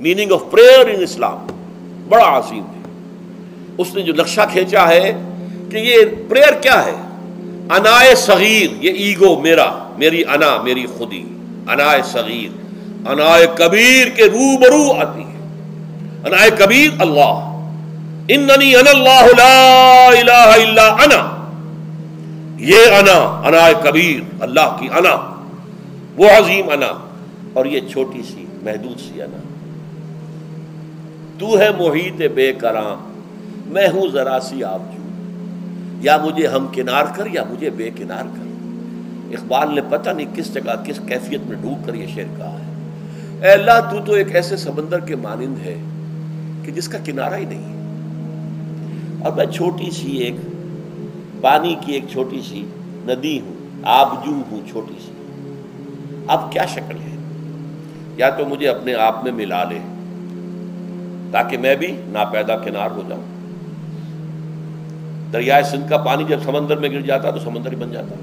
Meaning of prayer ان اسلام بڑا عظیم ہے. اس نے جو نقشہ کھینچا ہے کہ یہ پریئر کیا ہے. انائے صغیر، یہ ایگو، میری انا، میری خودی، انائے صغیر. انائے کبیر کے روبرو آتی ہے. انائے کبیر اللہ، اننی انا اللہ لا الہ الا انا. یہ انائے کبیر اللہ کی انا، وہ عظیم انا، اور یہ چھوٹی سی محدود سی انا. تو ہے محیط بے کراں، میں ہوں ذرا سی آبجو، یا مجھے ہم کنار کر یا مجھے بے کنار کر. اقبال نے پتہ نہیں کس جگہ کس کیفیت میں ڈوب کر یہ شعر کہا ہے. اے اللہ تو ایک ایسے سمندر کے مانند ہے کہ جس کا کنارہ ہی نہیں ہے، اور میں چھوٹی سی ایک پانی کی ایک چھوٹی سی ندی ہوں، آبجو ہوں چھوٹی سی. اب کیا شکل ہے؟ یا تو مجھے اپنے آپ میں ملا لے تاکہ میں بھی ناپیدا کنار ہو جاؤں. دریائے سندھ کا پانی جب سمندر میں گر جاتا تو سمندر ہی بن جاتا،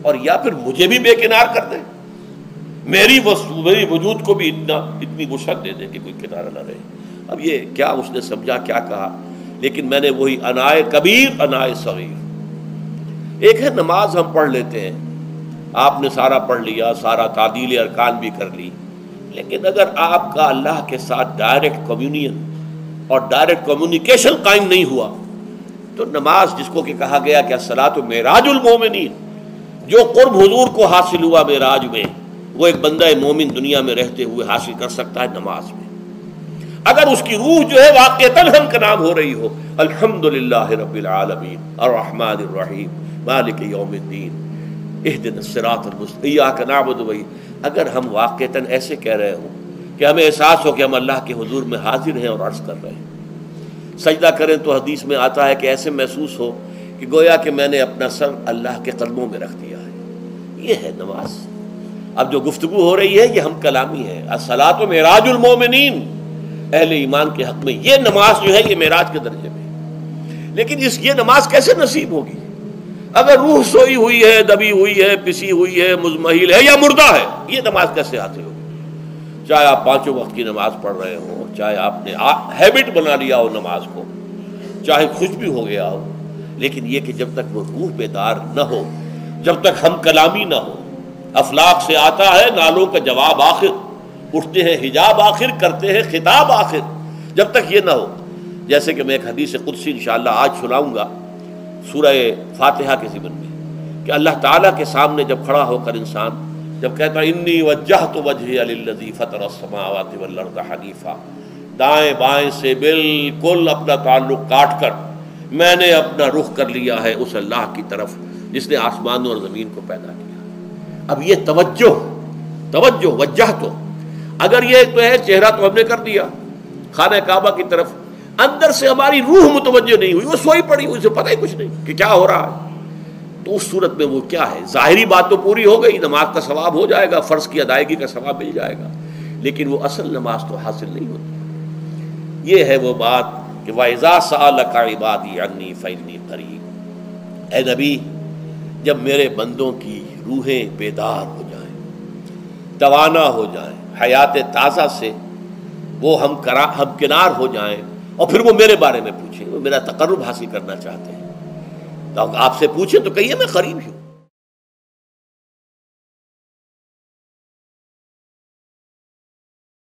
اور یا پھر مجھے بھی بے کنار کر دے، میری وجود کو بھی اتنی وسعت دے دے کہ کوئی کنارہ نہ رہے. اب یہ کیا اس نے سمجھا، کیا کہا؟ لیکن میں نے وہی انائے کبیر انائے صغیر. ایک ہے نماز ہم پڑھ لیتے ہیں، آپ نے سارا پڑھ لیا، سارا تعدیل ارکان بھی کر لی، لیکن اگر آپ کا اللہ کے ساتھ ڈائریکٹ کمیونین اور ڈائریکٹ کمیونیکیشن قائم نہیں ہوا تو نماز، جس کو کہ کہا گیا کہ الصلاۃ معراج المومنین، جو قرب حضور کو حاصل ہوا معراج میں، وہ ایک بندہ مومن دنیا میں رہتے ہوئے حاصل کر سکتا ہے نماز میں، اگر اس کی روح جو ہے واقعتاً ہم کا نام ہو رہی ہو الحمدللہ رب العالمین الرحمن الرحیم مالک یوم الدین اہدنا الصراط المستقیم ایاک نعبد و ایاک. اگر ہم واقعتاً ایسے کہہ رہے ہوں کہ ہمیں احساس ہو کہ ہم اللہ کے حضور میں حاضر ہیں اور عرض کر رہے ہیں، سجدہ کریں تو حدیث میں آتا ہے کہ ایسے محسوس ہو کہ گویا کہ میں نے اپنا سر اللہ کے قدموں میں رکھ دیا ہے. یہ ہے نماز. اب جو گفتگو ہو رہی ہے یہ ہم کلامی ہے. الصلاۃ معراج المومنین، اہل ایمان کے حق میں یہ نماز جو ہے یہ معراج کے درجے میں. لیکن یہ نماز کیسے نصیب ہوگی اگر روح سوئی ہوئی ہے، دبی ہوئی ہے، پسی ہوئی ہے، مزمحل ہے یا مردہ ہے؟ یہ نماز کیسے حاصل ہوگی؟ چاہے آپ 5 وقت کی نماز پڑھ رہے ہوں، چاہے آپ نے ہیبٹ بنا لیا ہو نماز کو، چاہے خوش بھی ہو گیا ہو، لیکن یہ کہ جب تک وہ روح بیدار نہ ہو، جب تک ہم کلامی نہ ہو. افلاک سے آتا ہے نالوں کا جواب آخر، اٹھتے ہیں حجاب آخر، کرتے ہیں خطاب آخر. جب تک یہ نہ ہو، جیسے کہ میں ایک حدیث قدسی انشاءاللہ آج سناؤں گا سورہ فاتحہ کے ضمن میں، کہ اللہ تعالیٰ کے سامنے جب کھڑا ہو کر انسان جب کہتا ہے انی وجہت وجہی للذی فطر السماوات والارض حنیفا، دائیں بائیں سے بالکل اپنا تعلق کاٹ کر میں نے اپنا رخ کر لیا ہے اس اللہ کی طرف جس نے آسمانوں اور زمین کو پیدا کیا. اب یہ توجہ وجہ تو اگر یہ تو ہے چہرہ تو ہم نے کر دیا خانہ کعبہ کی طرف، اندر سے ہماری روح متوجہ نہیں ہوئی، وہ سوئی پڑی، اسے پتہ ہی کچھ نہیں کہ کیا ہو رہا ہے. تو اس صورت میں وہ کیا ہے؟ ظاہری بات تو پوری ہو گئی، نماز کا ثواب ہو جائے گا، فرض کی ادائیگی کا ثواب مل جائے گا، لیکن وہ اصل نماز تو حاصل نہیں ہوتی. یہ ہے وہ بات کہ وَإِذَا سَأَلَكَ عِبَادِي عَنِّي فَإِنِّي قَرِيبٌ. اے نبی، جب میرے بندوں کی روحیں بیدار ہو جائیں، توانا ہو جائیں، حیات تازہ سے وہ ہم کنار ہو جائیں، اور پھر وہ میرے بارے میں پوچھیں، وہ میرا تقرب حاصل کرنا چاہتے ہیں، تو آپ سے پوچھیں تو کہیے میں قریب ہوں.